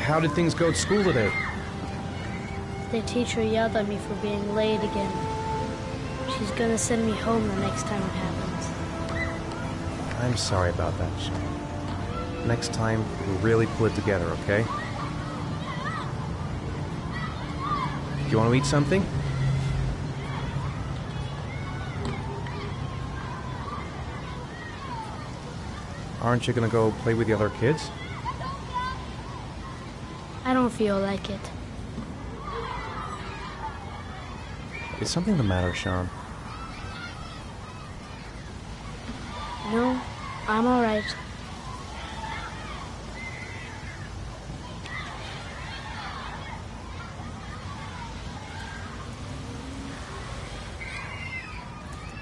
how did things go at school today? The teacher yelled at me for being late again. She's gonna send me home the next time it happens. I'm sorry about that, Sean. Next time, we'll really pull it together, okay? Do you want to eat something? Aren't you gonna go play with the other kids? I don't feel like it. Is something the matter, Sean? No, I'm alright.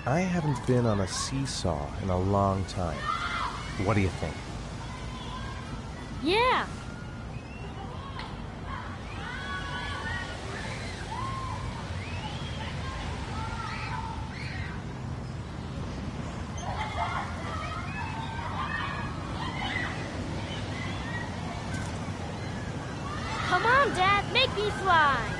I haven't been on a seesaw in a long time. What do you think? Yeah! Come on, Dad, make me fly!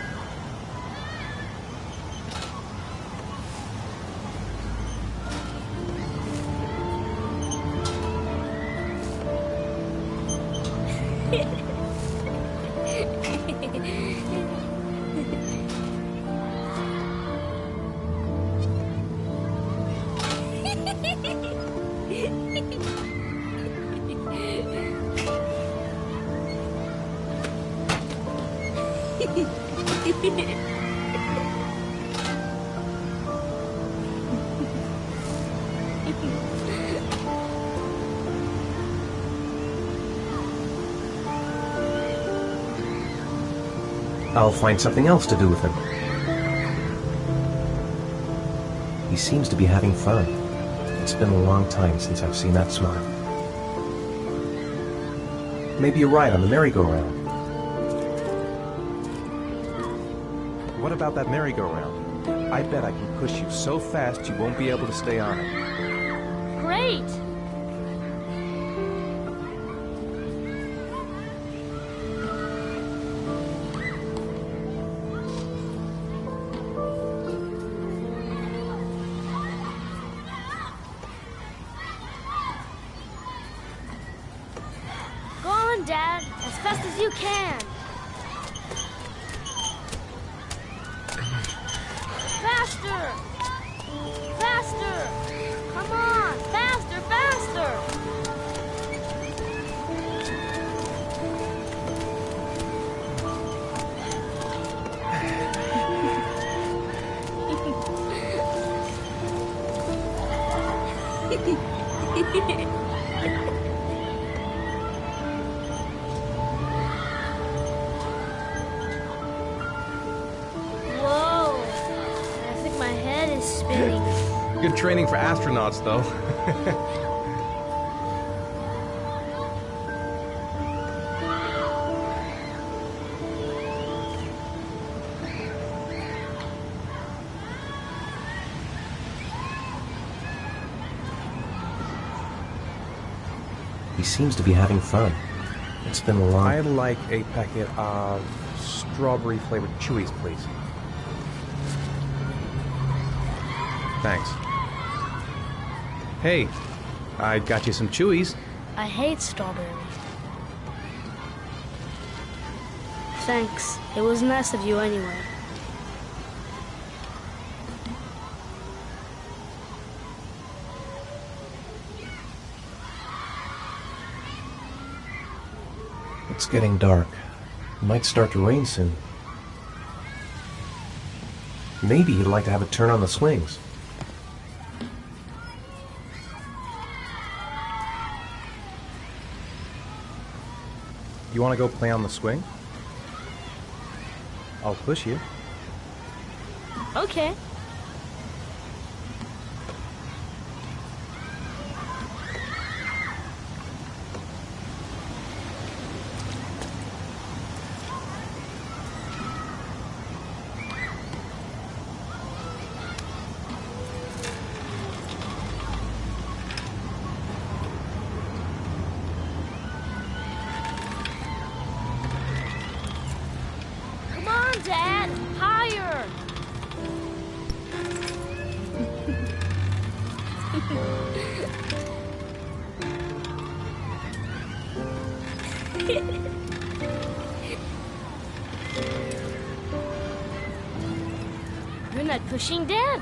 I'll find something else to do with him. He seems to be having fun. It's been a long time since I've seen that smile. Maybe a ride on the merry-go-round. What about that merry-go-round? I bet I can push you so fast you won't be able to stay on it. Great! Go on, Dad, as fast as you can. Faster! Faster! Come on! Faster, faster! Whoa! I think my head is spinning. Good training for astronauts, though. He seems to be having fun. It's been a long... I'd like a packet of strawberry-flavored Chewies, please. Thanks. Hey, I got you some Chewies. I hate strawberries. Thanks. It was nice of you anyway. It's getting dark. It might start to rain soon. Maybe he'd like to have a turn on the swings. You want to go play on the swing? I'll push you. Okay. You're not pushing Dad.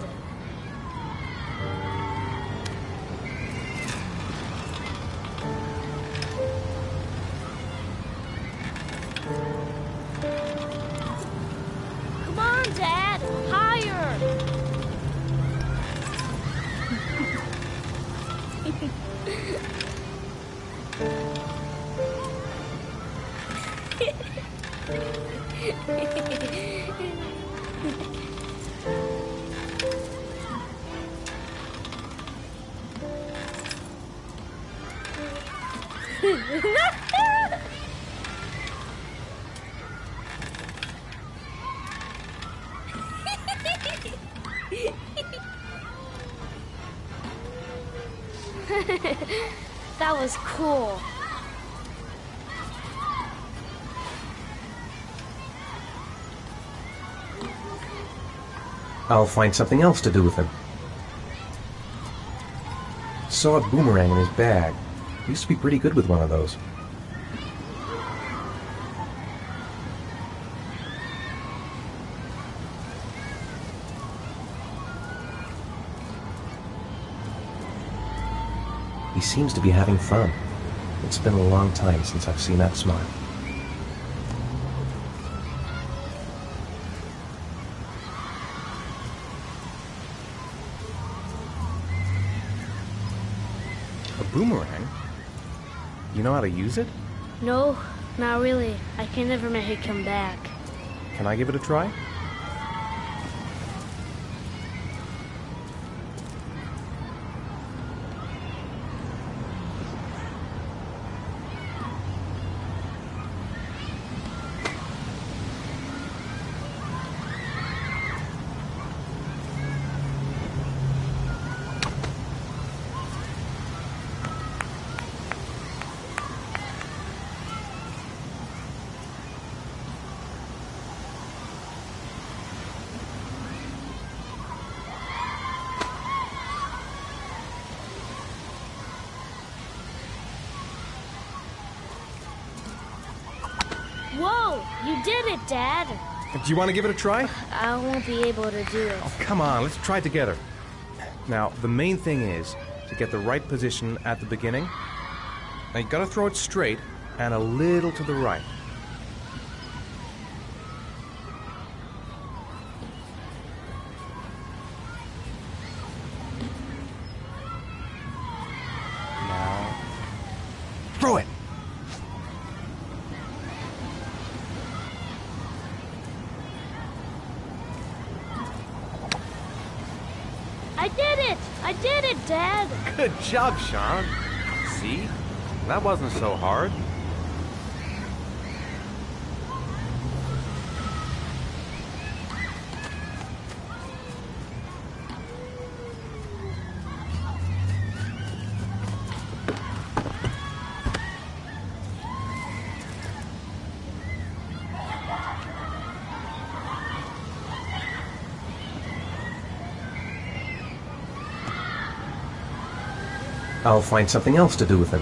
Come on, Dad. Higher. That was cool. I'll find something else to do with him. Saw a boomerang in his bag. He used to be pretty good with one of those. He seems to be having fun. It's been a long time since I've seen that smile. A boomerang? You know how to use it? No, not really. I can never make it come back. Can I give it a try? Whoa! You did it, Dad! Do you want to give it a try? I won't be able to do it. Oh, come on, let's try it together. Now, the main thing is to get the right position at the beginning. Now, you gotta throw it straight and a little to the right. Now, throw it! I did it! I did it, Dad! Good job, Sean. See? That wasn't so hard. I'll find something else to do with him.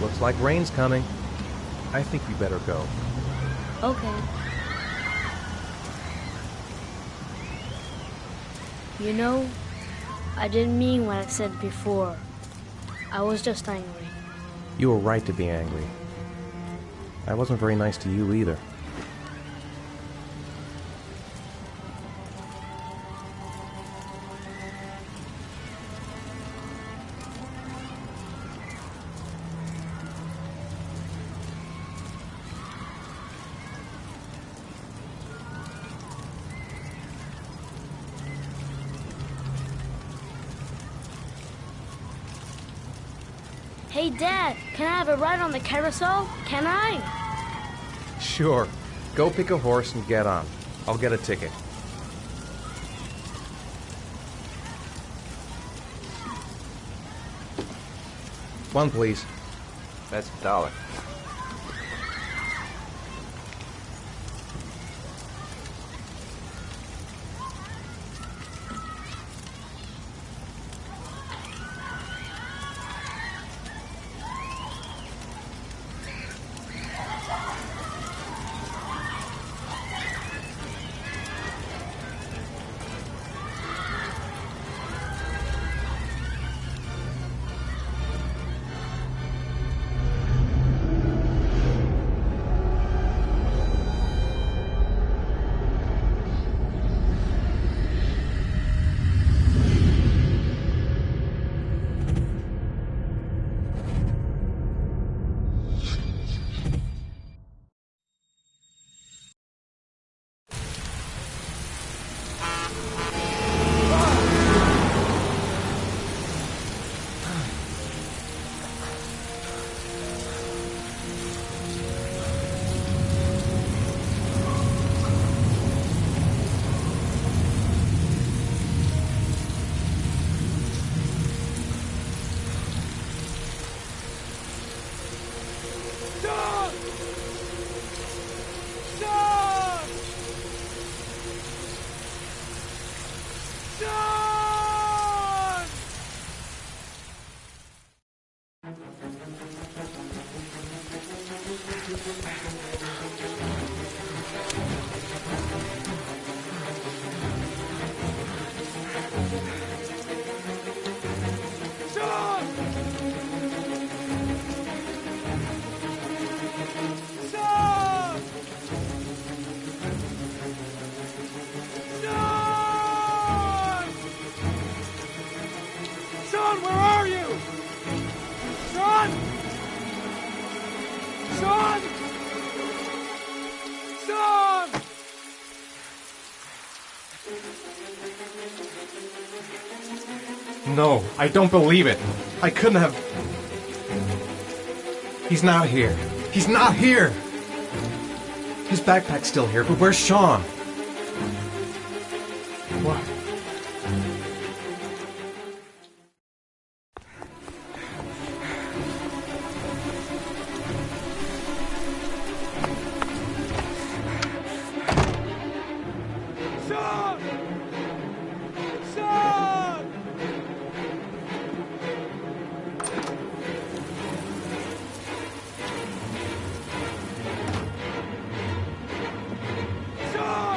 Looks like rain's coming. I think you better go. Okay. You know, I didn't mean what I said before. I was just angry. You were right to be angry. I wasn't very nice to you either. Hey, Dad, can I have a ride on the carousel? Can I? Sure. Go pick a horse and get on. I'll get a ticket. One, please. That's $1. No, I don't believe it. I couldn't have... He's not here. He's not here! His backpack's still here, but where's Sean? What? Sean!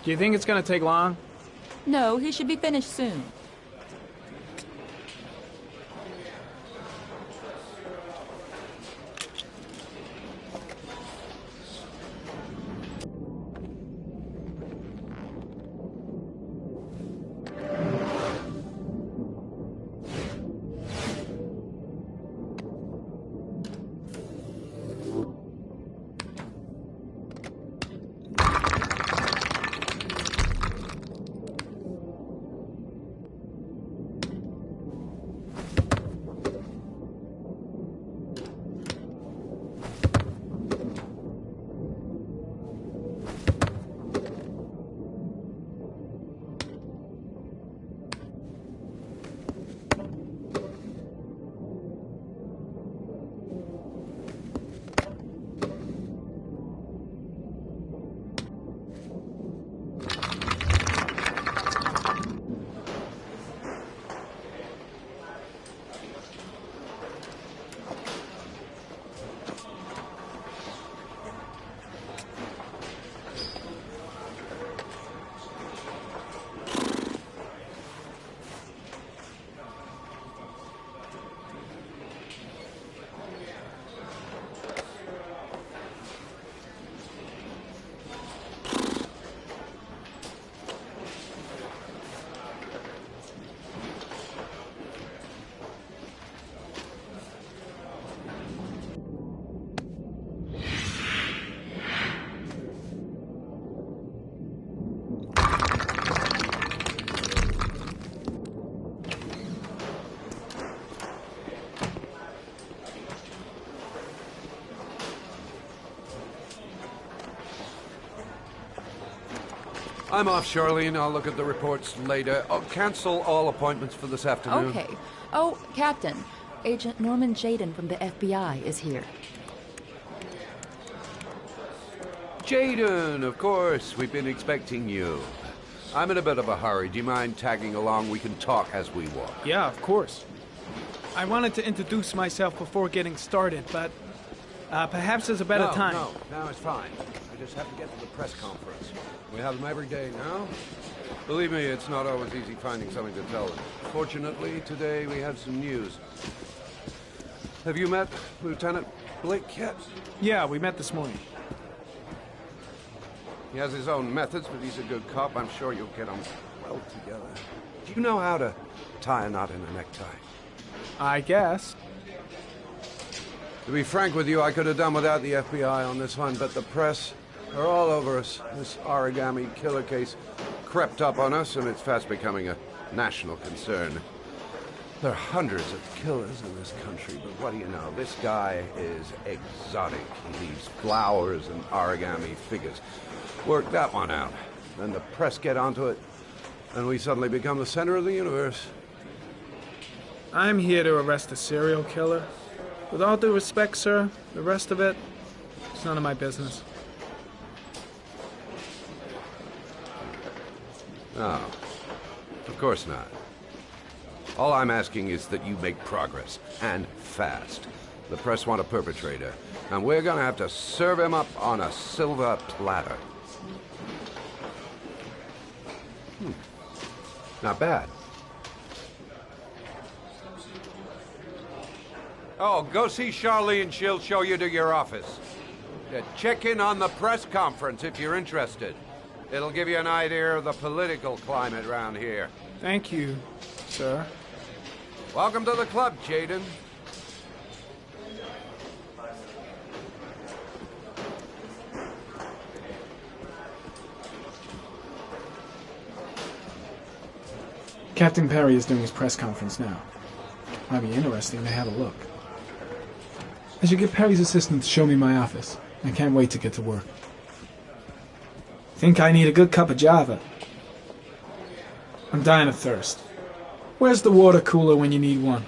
Do you think it's gonna take long? No, he should be finished soon. I'm off, Charlene. I'll look at the reports later. I'll cancel all appointments for this afternoon. Okay. Oh, Captain. Agent Norman Jayden from the FBI is here. Jayden, of course. We've been expecting you. I'm in a bit of a hurry. Do you mind tagging along? We can talk as we walk. Yeah, of course. I wanted to introduce myself before getting started, but perhaps there's a better time. No, it's fine. I just have to get to the press conference. We have them every day now. Believe me, it's not always easy finding something to tell them. Fortunately, today we have some news. Have you met Lieutenant Blake yet? Yeah, we met this morning. He has his own methods, but he's a good cop. I'm sure you'll get on well together. Do you know how to tie a knot in a necktie? I guess. To be frank with you, I could have done without the FBI on this one, but the press are all over us. This origami killer case crept up on us, and it's fast becoming a national concern. There are hundreds of killers in this country, but what do you know? This guy is exotic. He leaves flowers and origami figures. Work that one out. Then the press get onto it, and we suddenly become the center of the universe. I'm here to arrest a serial killer. With all due respect, sir, the rest of it, it's none of my business. No, of course not. All I'm asking is that you make progress, and fast. The press want a perpetrator, and we're gonna have to serve him up on a silver platter. Not bad. Oh, go see Charlene. She'll show you to your office. Yeah, check in on the press conference if you're interested. It'll give you an idea of the political climate around here. Thank you, sir. Welcome to the club, Jayden. Captain Perry is doing his press conference now. Might be interesting to have a look. I should get Perry's assistant to show me my office. I can't wait to get to work. Think I need a good cup of Java. I'm dying of thirst. Where's the water cooler when you need one?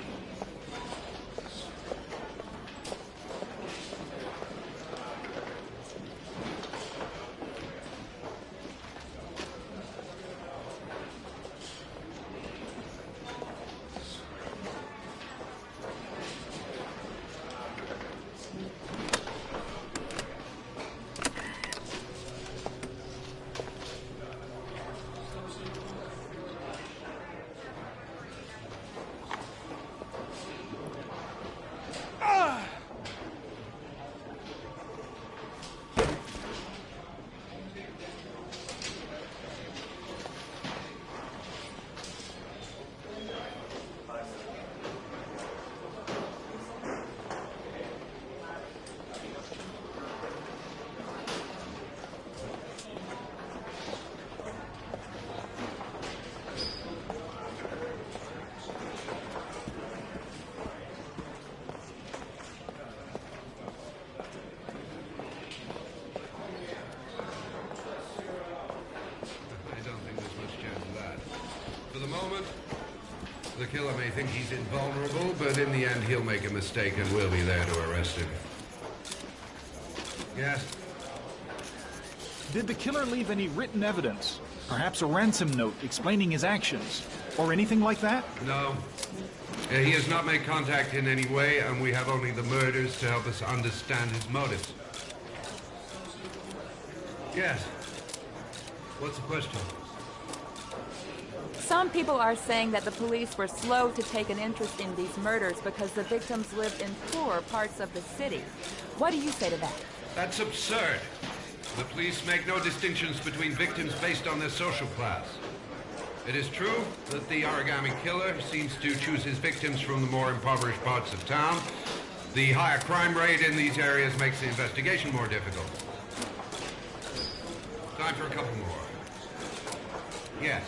the moment. The killer may think he's invulnerable, but in the end he'll make a mistake and we'll be there to arrest him. Yes? Did the killer leave any written evidence? Perhaps a ransom note explaining his actions? Or anything like that? No. He has not made contact in any way, and we have only the murders to help us understand his motives. Yes. What's the question? Some people are saying that the police were slow to take an interest in these murders because the victims lived in poorer parts of the city. What do you say to that? That's absurd. The police make no distinctions between victims based on their social class. It is true that the origami killer seems to choose his victims from the more impoverished parts of town. The higher crime rate in these areas makes the investigation more difficult. Time for a couple more. Yes.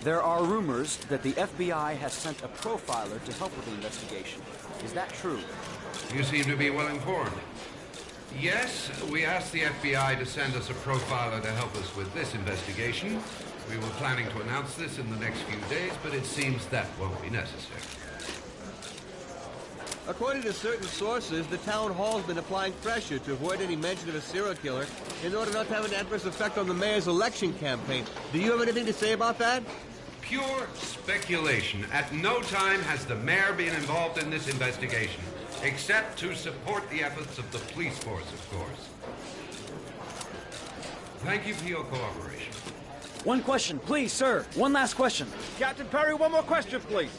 There are rumors that the FBI has sent a profiler to help with the investigation. Is that true? You seem to be well informed. Yes, we asked the FBI to send us a profiler to help us with this investigation. We were planning to announce this in the next few days, but it seems that won't be necessary. According to certain sources, the town hall's been applying pressure to avoid any mention of a serial killer in order not to have an adverse effect on the mayor's election campaign. Do you have anything to say about that? Pure speculation. At no time has the mayor been involved in this investigation, except to support the efforts of the police force, of course. Thank you for your cooperation. One question, please, sir. One last question. Captain Perry, one more question, please.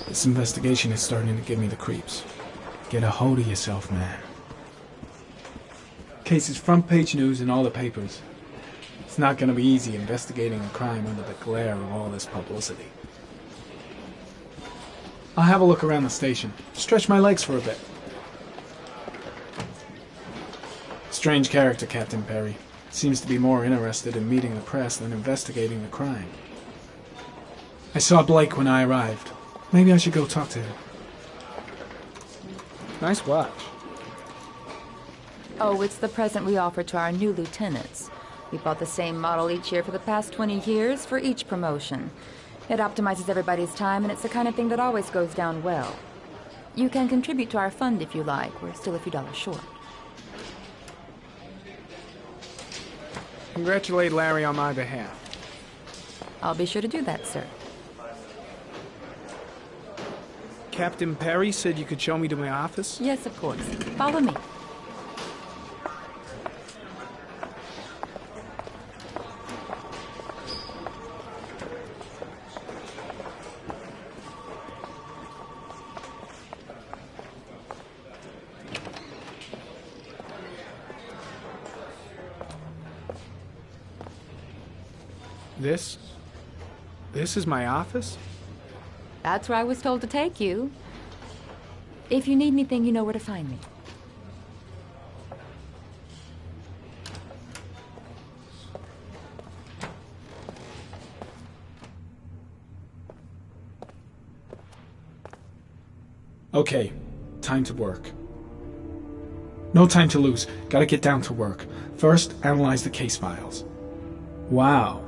This investigation is starting to give me the creeps. Get a hold of yourself, man. Case is front page news in all the papers. It's not going to be easy investigating a crime under the glare of all this publicity. I'll have a look around the station. Stretch my legs for a bit. Strange character, Captain Perry. Seems to be more interested in meeting the press than investigating the crime. I saw Blake when I arrived. Maybe I should go talk to him. Nice watch. Oh, it's the present we offer to our new lieutenants. We bought the same model each year for the past 20 years for each promotion. It optimizes everybody's time, and it's the kind of thing that always goes down well. You can contribute to our fund if you like. We're still a few dollars short. Congratulate Larry on my behalf. I'll be sure to do that, sir. Captain Perry said you could show me to my office? Yes, of course. Follow me. This is my office? That's where I was told to take you. If you need anything, you know where to find me. Okay, time to work. No time to lose. Gotta get down to work. First, analyze the case files. Wow.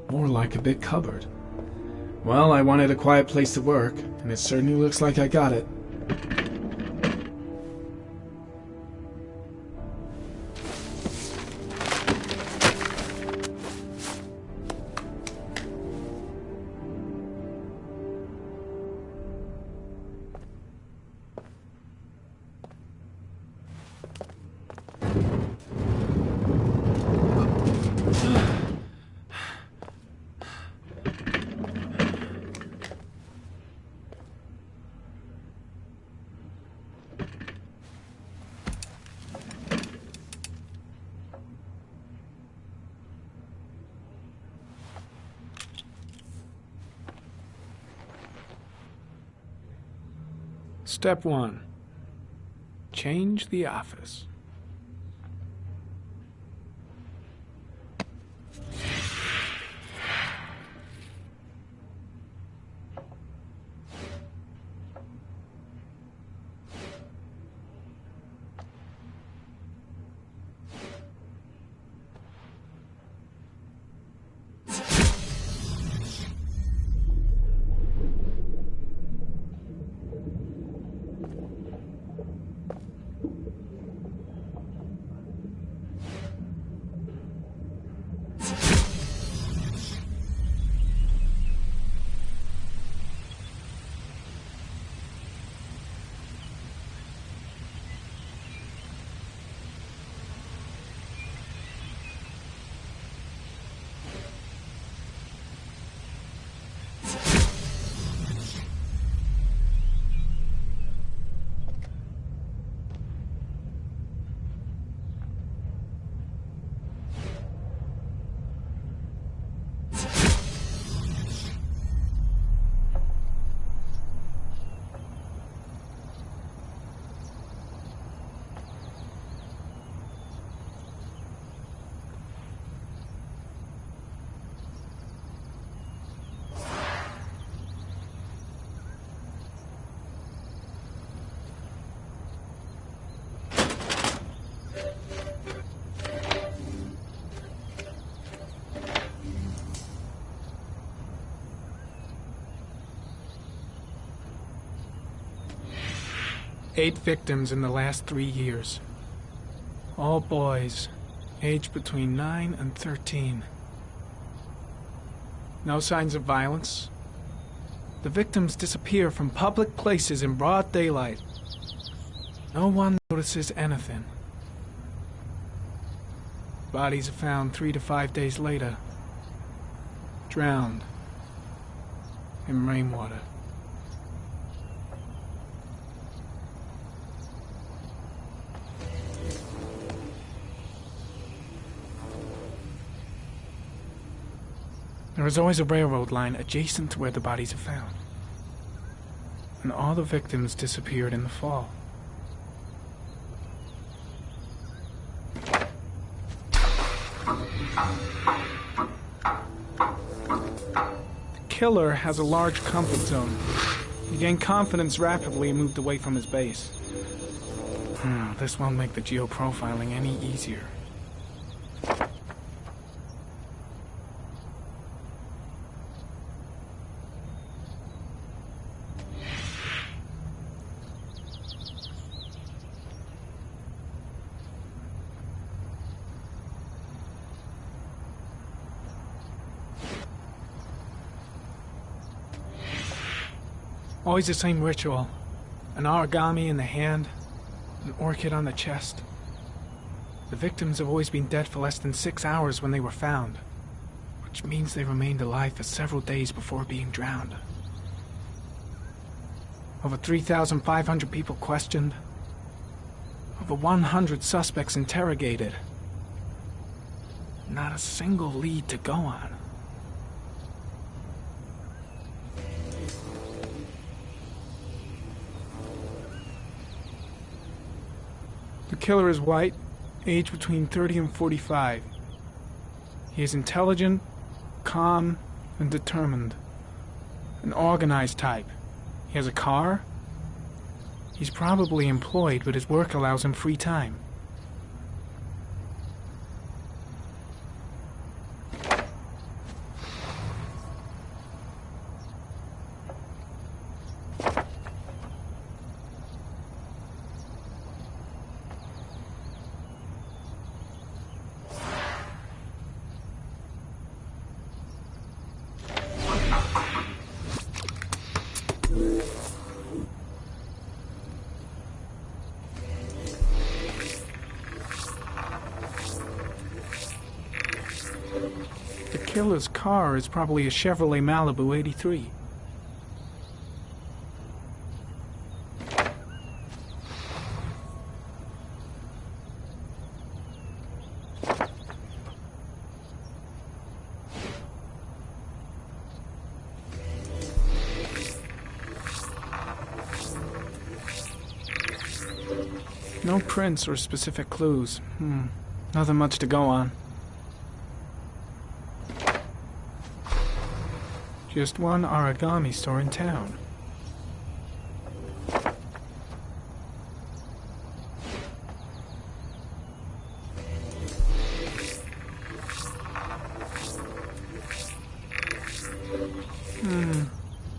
More like a big cupboard. Well, I wanted a quiet place to work, and it certainly looks like I got it. Step 1. Change the office. 8 victims in the last 3 years. All boys, aged between 9 and 13. No signs of violence. The victims disappear from public places in broad daylight. No one notices anything. Bodies are found 3 to 5 days later, drowned in rainwater. There is always a railroad line adjacent to where the bodies are found. And all the victims disappeared in the fall. The killer has a large comfort zone. He gained confidence rapidly and moved away from his base. This won't make the geoprofiling any easier. Always the same ritual. An origami in the hand, an orchid on the chest. The victims have always been dead for less than 6 hours when they were found, which means they remained alive for several days before being drowned. Over 3,500 people questioned. Over 100 suspects interrogated. Not a single lead to go on. The killer is white, aged between 30 and 45. He is intelligent, calm, and determined. An organized type. He has a car. He's probably employed, but his work allows him free time. The killer's car is probably a Chevrolet Malibu 83. No prints or specific clues. Nothing much to go on. Just one origami store in town.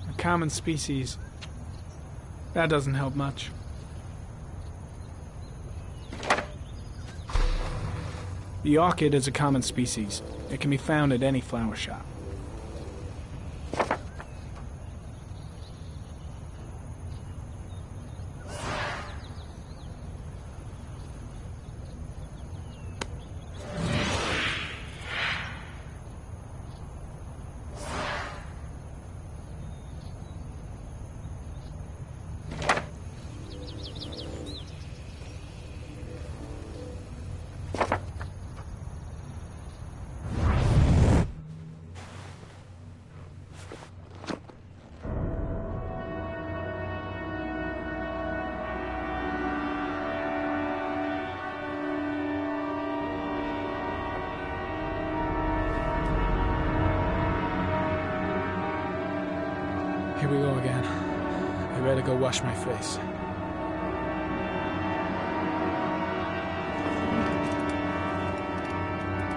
A common species. That doesn't help much. The orchid is a common species. It can be found at any flower shop. Here we go again. I better go wash my face.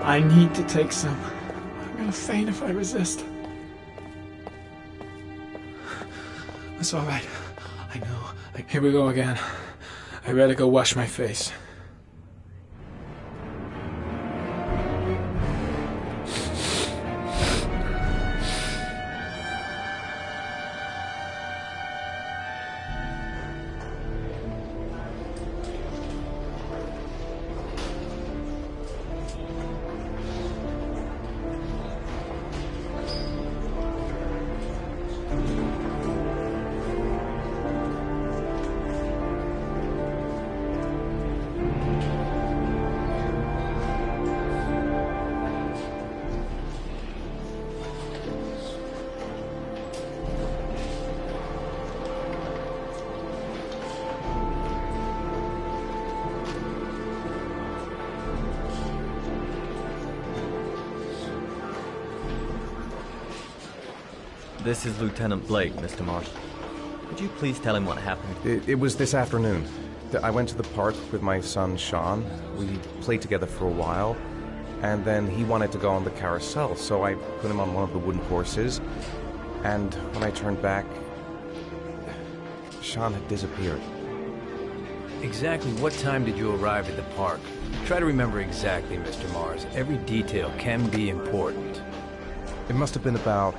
I need to take some. I'm gonna faint if I resist. That's all right. I know. Here we go again. I better go wash my face. This is Lieutenant Blake, Mr. Marsh. Could you please tell him what happened? It was this afternoon. I went to the park with my son, Sean. We played together for a while, and then he wanted to go on the carousel, so I put him on one of the wooden horses, and when I turned back, Sean had disappeared. Exactly what time did you arrive at the park? Try to remember exactly, Mr. Mars. Every detail can be important. It must have been about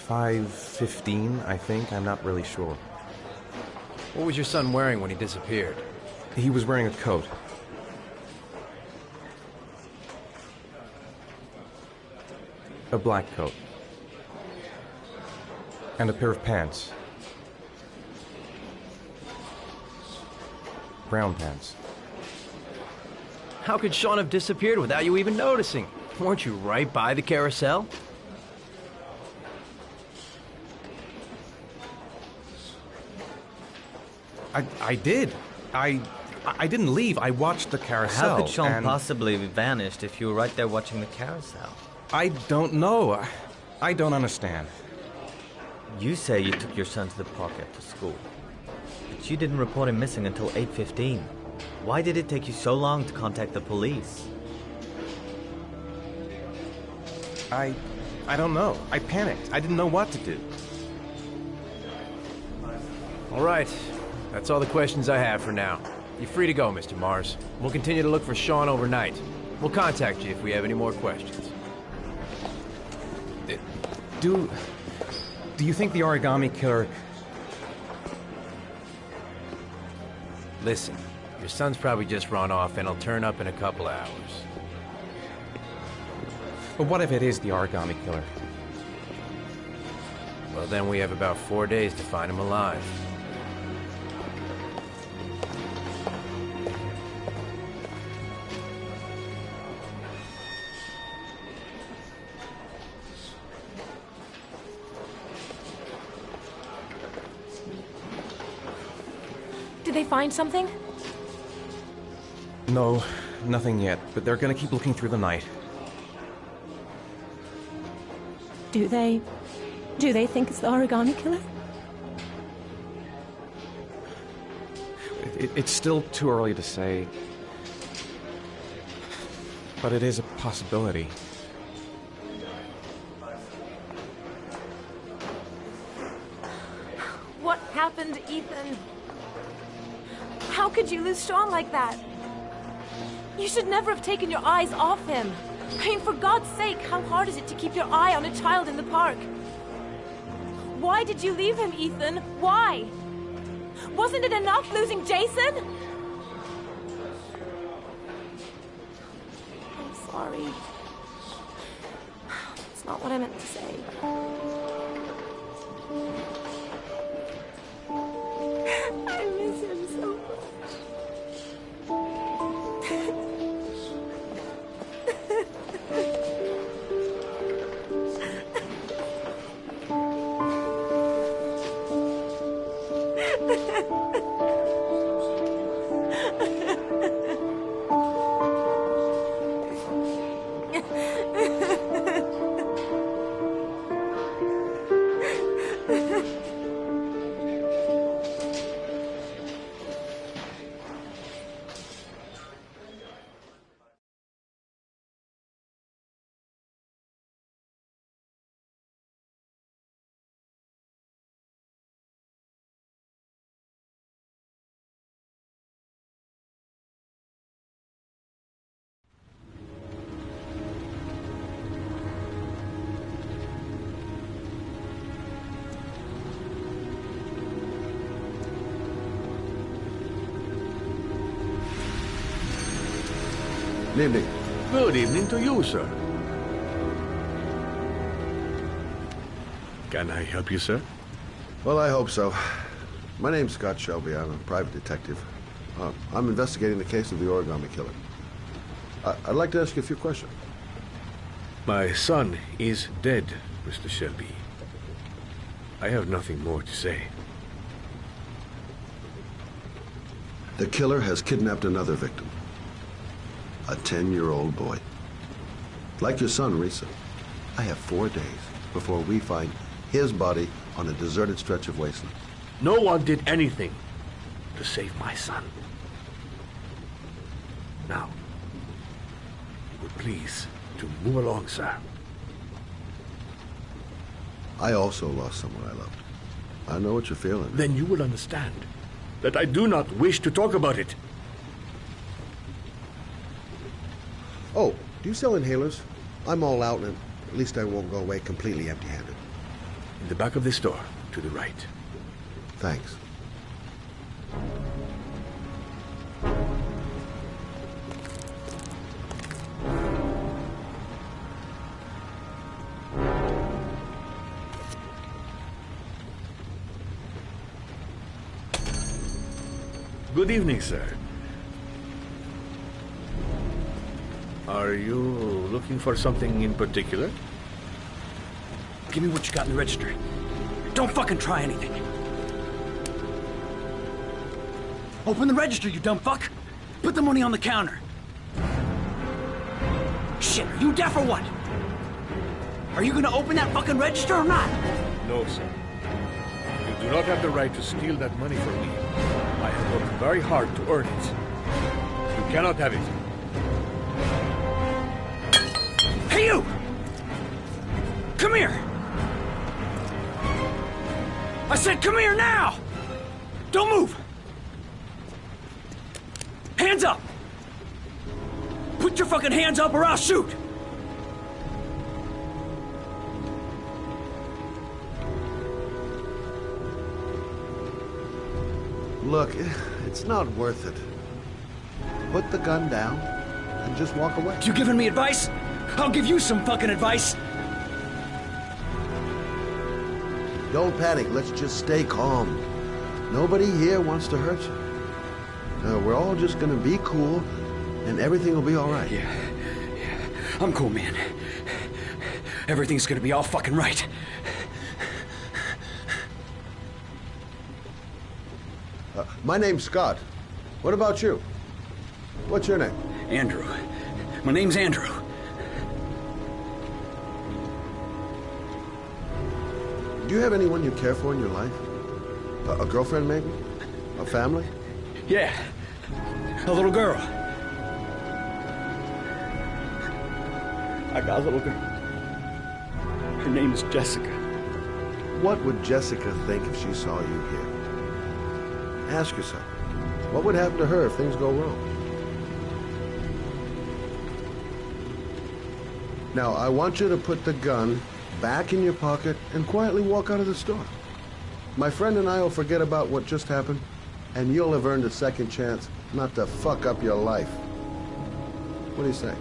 5:15, I think. I'm not really sure. What was your son wearing when he disappeared? He was wearing a coat. A black coat. And a pair of pants. Brown pants. How could Sean have disappeared without you even noticing? Weren't you right by the carousel? I did. I didn't leave. I watched the carousel. How could Sean possibly have vanished if you were right there watching the carousel? I don't know. I don't understand. You say you took your son to the park after school, but you didn't report him missing until 8:15. Why did it take you so long to contact the police? I don't know. I panicked. I didn't know what to do. All right. That's all the questions I have for now. You're free to go, Mr. Mars. We'll continue to look for Sean overnight. We'll contact you if we have any more questions. Do you think the origami killer... Listen, your son's probably just run off and he'll turn up in a couple hours. But what if it is the origami killer? Well, then we have about 4 days to find him alive. Did they find something? No, nothing yet, but they're gonna keep looking through the night. Do they think it's the origami killer? It's still too early to say, but it is a possibility. What happened, Ethan? How could you lose Sean like that? You should never have taken your eyes off him. I mean, for God's sake, how hard is it to keep your eye on a child in the park? Why did you leave him, Ethan? Why? Wasn't it enough losing Jason? I'm sorry. That's not what I meant to say. I miss him so much. Good evening. Good evening to you, sir. Can I help you, sir? Well, I hope so. My name's Scott Shelby. I'm a private detective. I'm investigating the case of the origami killer. I'd like to ask you a few questions. My son is dead, Mr. Shelby. I have nothing more to say. The killer has kidnapped another victim. A 10-year-old boy. Like your son, Risa, I have 4 days before we find his body on a deserted stretch of wasteland. No one did anything to save my son. Now, you would please to move along, sir. I also lost someone I loved. I know what you're feeling. Then you will understand that I do not wish to talk about it. Oh, do you sell inhalers? I'm all out, and at least I won't go away completely empty-handed. In the back of this store, to the right. Thanks. Good evening, sir. Are you looking for something in particular? Give me what you got in the register. Don't fucking try anything. Open the register, you dumb fuck. Put the money on the counter. Shit, are you deaf or what? Are you gonna open that fucking register or not? No, sir. You do not have the right to steal that money from me. I have worked very hard to earn it. You cannot have it. Hey, you! Come here! I said come here now! Don't move! Hands up! Put your fucking hands up or I'll shoot! Look, it's not worth it. Put the gun down and just walk away. You giving me advice? I'll give you some fucking advice. Don't panic. Let's just stay calm. Nobody here wants to hurt you. We're all just gonna be cool, and everything will be all right. Yeah. I'm cool, man. Everything's gonna be all fucking right. My name's Scott. What about you? What's your name? Andrew. My name's Andrew. Do you have anyone you care for in your life? A girlfriend, maybe? A family? Yeah. A little girl. I got a little girl. Her name is Jessica. What would Jessica think if she saw you here? Ask yourself, what would happen to her if things go wrong? Now, I want you to put the gun back in your pocket and quietly walk out of the store. My friend and I will forget about what just happened, and you'll have earned a second chance not to fuck up your life. What do you say?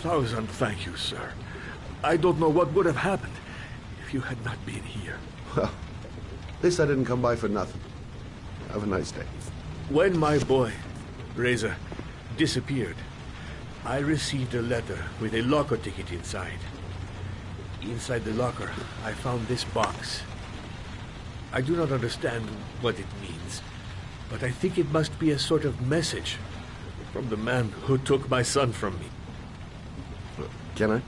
Thousand thank you, sir. I don't know what would have happened if you had not been here. Well, at least I didn't come by for nothing. Have a nice day. When my boy, Reza, disappeared, I received a letter with a locker ticket inside. Inside the locker, I found this box. I do not understand what it means, but I think it must be a sort of message from the man who took my son from me. Can I?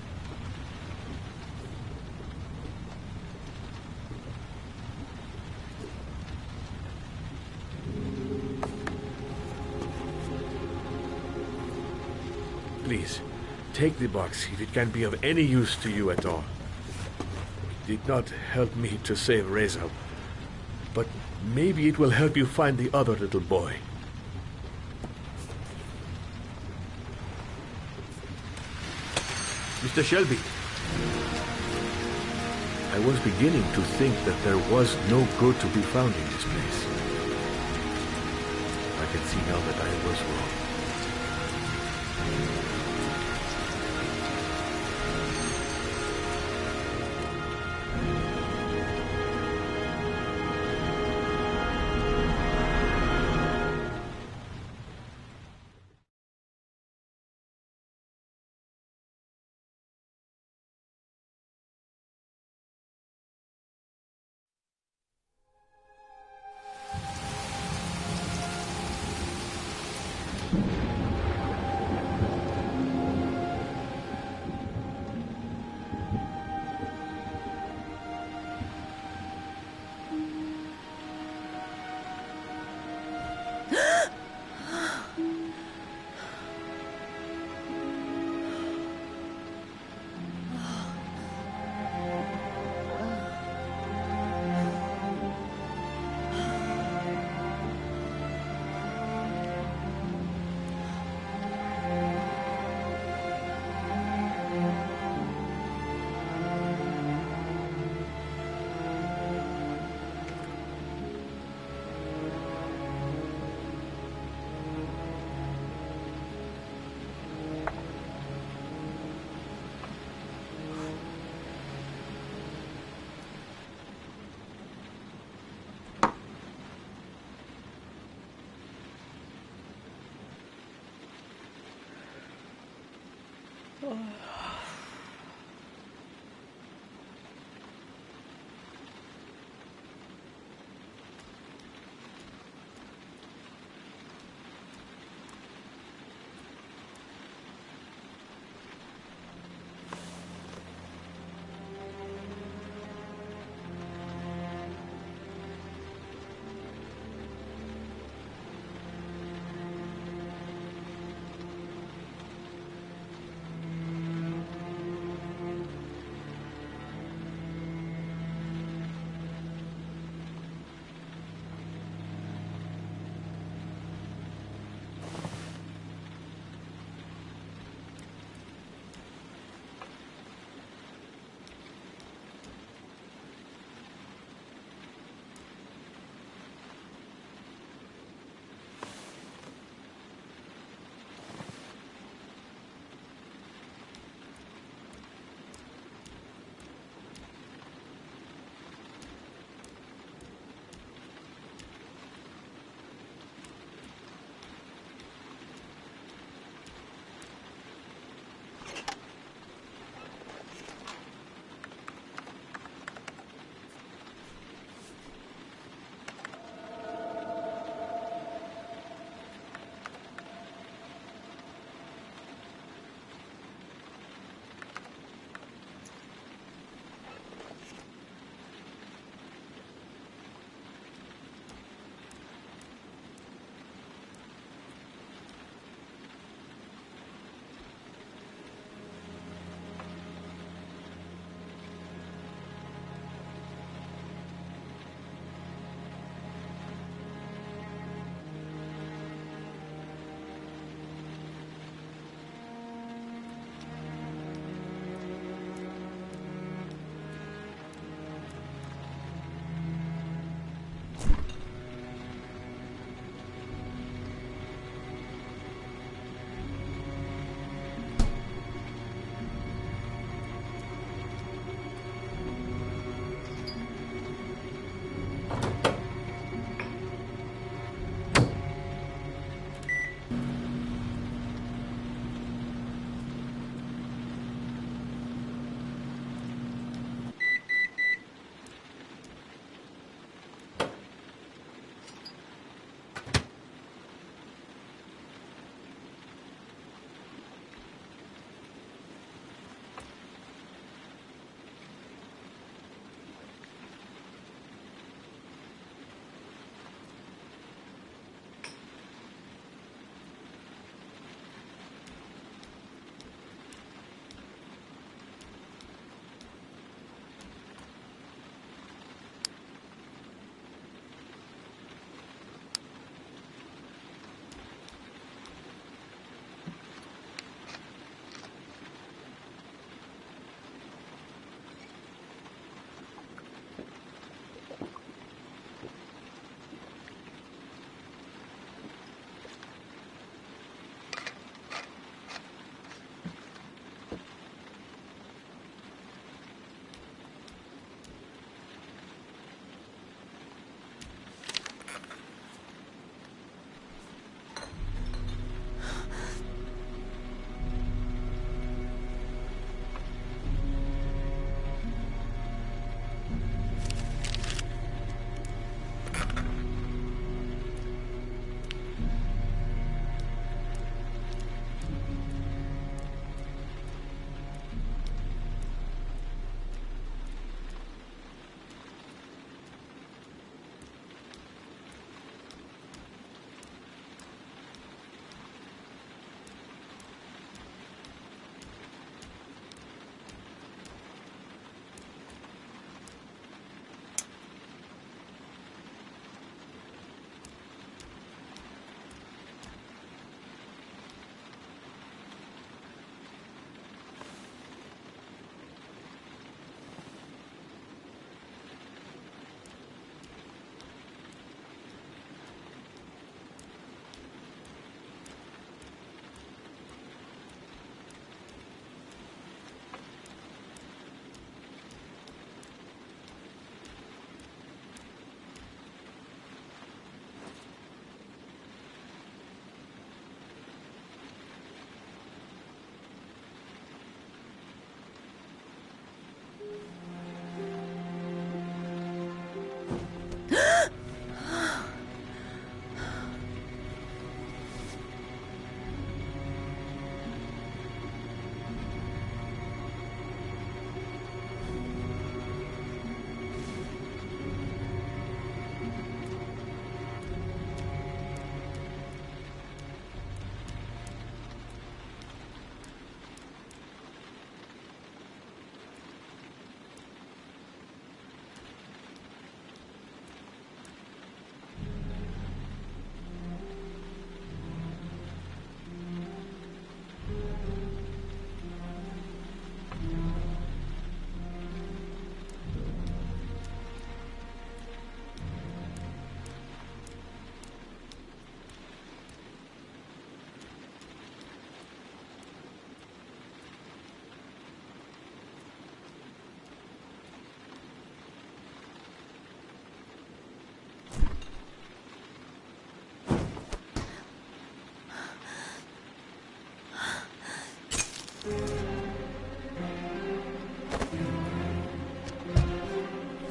Please, Take the box if it can be of any use to you at all. It did not help me to save Reza, but maybe it will help you find the other little boy. Mr. Shelby, I was beginning to think that there was no good to be found in this place. I can see now that I was wrong.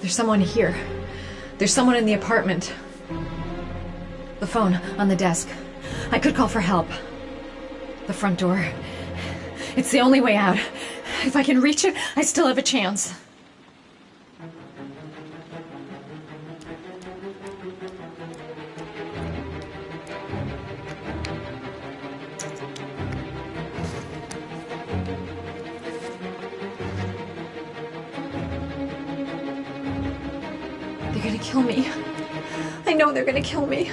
There's someone here. There's someone in the apartment. The phone on the desk. I could call for help. The front door. It's the only way out. If I can reach it, I still have a chance. They're gonna kill me. I know they're gonna kill me.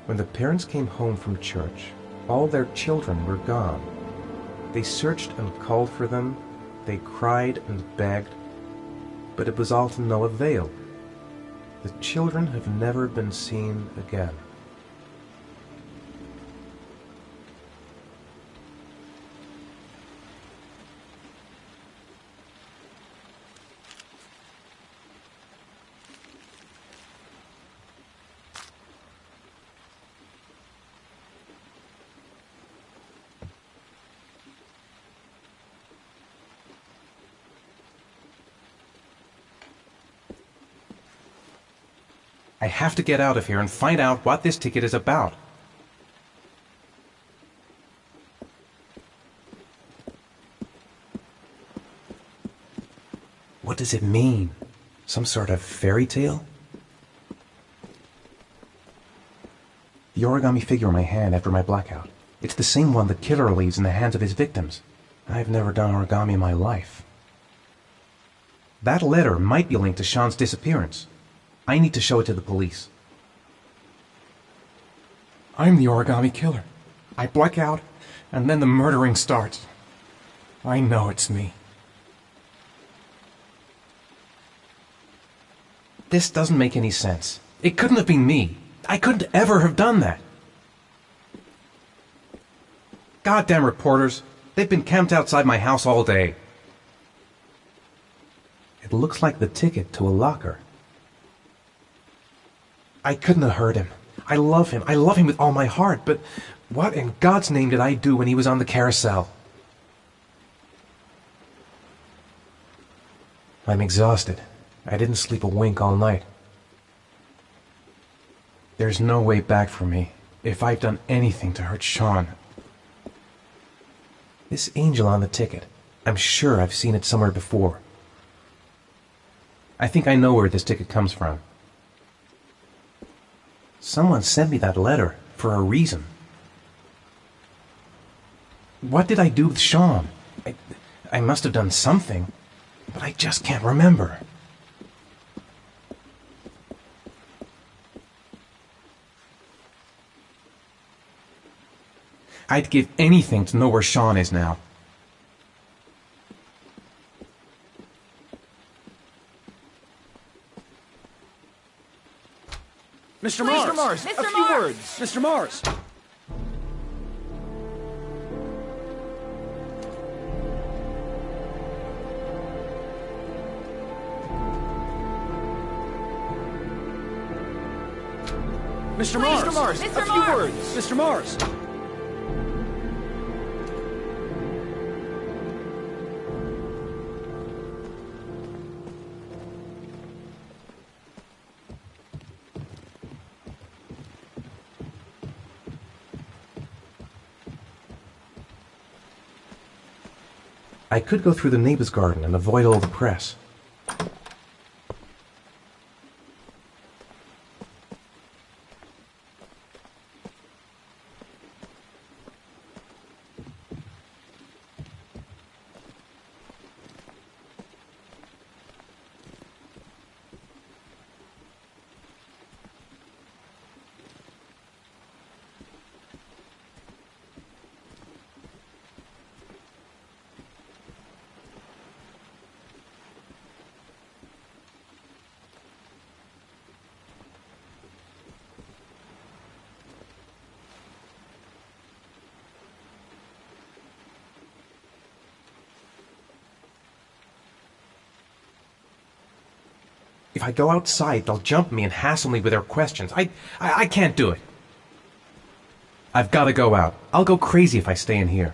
When the parents came home from church, all their children were gone. They searched and called for them, they cried and begged, but it was all to no avail. The children have never been seen again. I have to get out of here and find out what this ticket is about. does it mean? Some sort of fairy tale? The origami figure in my hand after my blackout. It's the same one the killer leaves in the hands of his victims. I've never done origami in my life. That letter might be linked to Sean's disappearance. I need to show it to the police. I'm the origami killer. I black out, and then the murdering starts. I know it's me. This doesn't make any sense. It couldn't have been me. I couldn't ever have done that. Goddamn reporters. They've been camped outside my house all day. It looks like the ticket to a locker. I couldn't have hurt him. I love him. I love him with all my heart, but what in God's name did I do when he was on the carousel? I'm exhausted. I didn't sleep a wink all night. There's no way back for me if I've done anything to hurt Sean. This angel on the ticket, I'm sure I've seen it somewhere before. I think I know where this ticket comes from. Someone sent me that letter for a reason. What did I do with Sean? I must have done something, but I just can't remember. I'd give anything to know where Sean is now. Mr. Mars! A few words! Mr. Mars! Mr. Mars! A few words! Mr. Mars! I could go through the neighbor's garden and avoid all the press. If I go outside, they'll jump me and hassle me with their questions. I can't do it. I've got to go out. I'll go crazy if I stay in here.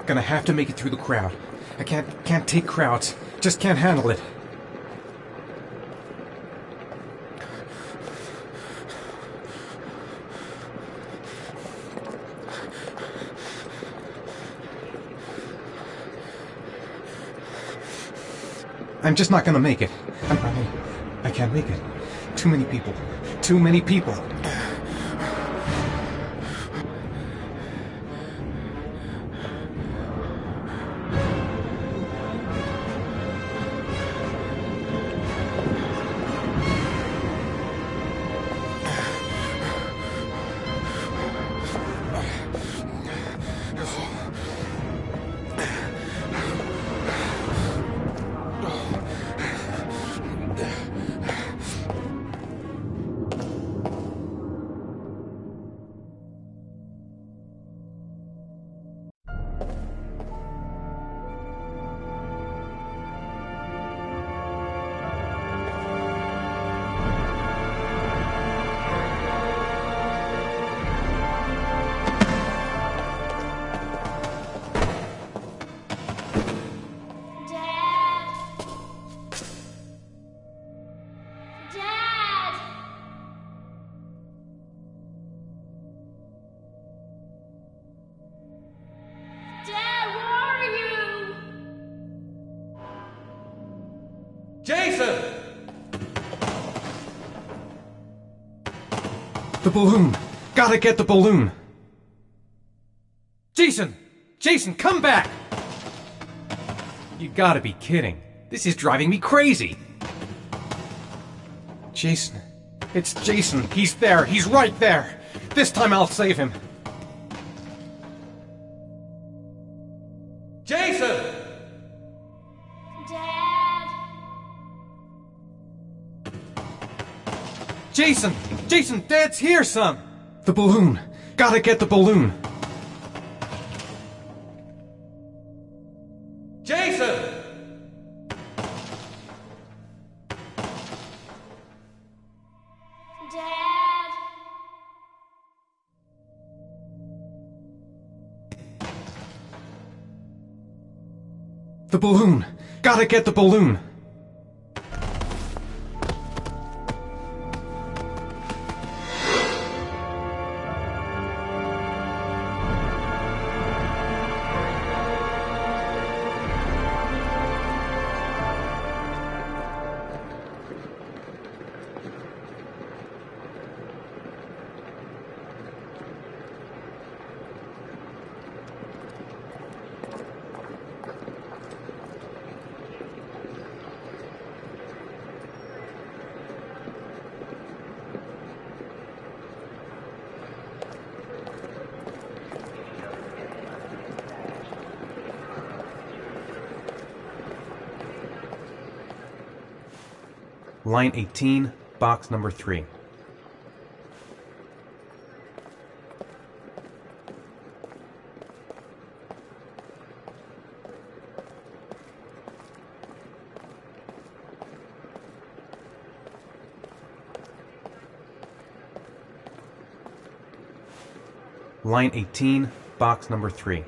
gonna have to make it through the crowd. I can't take crowds. Just can't handle it. I'm just not gonna make it. I can't make it. Too many people. Too many people. Jason! The balloon! Gotta get the balloon! Jason! Jason, come back! You gotta be kidding. This is driving me crazy! Jason. It's Jason. He's there. He's right there. This time I'll save him. Jason! Jason! Jason, Dad's here, son! The balloon! Gotta get the balloon! Jason! Dad! The balloon! Gotta get the balloon! Line 18, box number 3. Line 18, box number 3.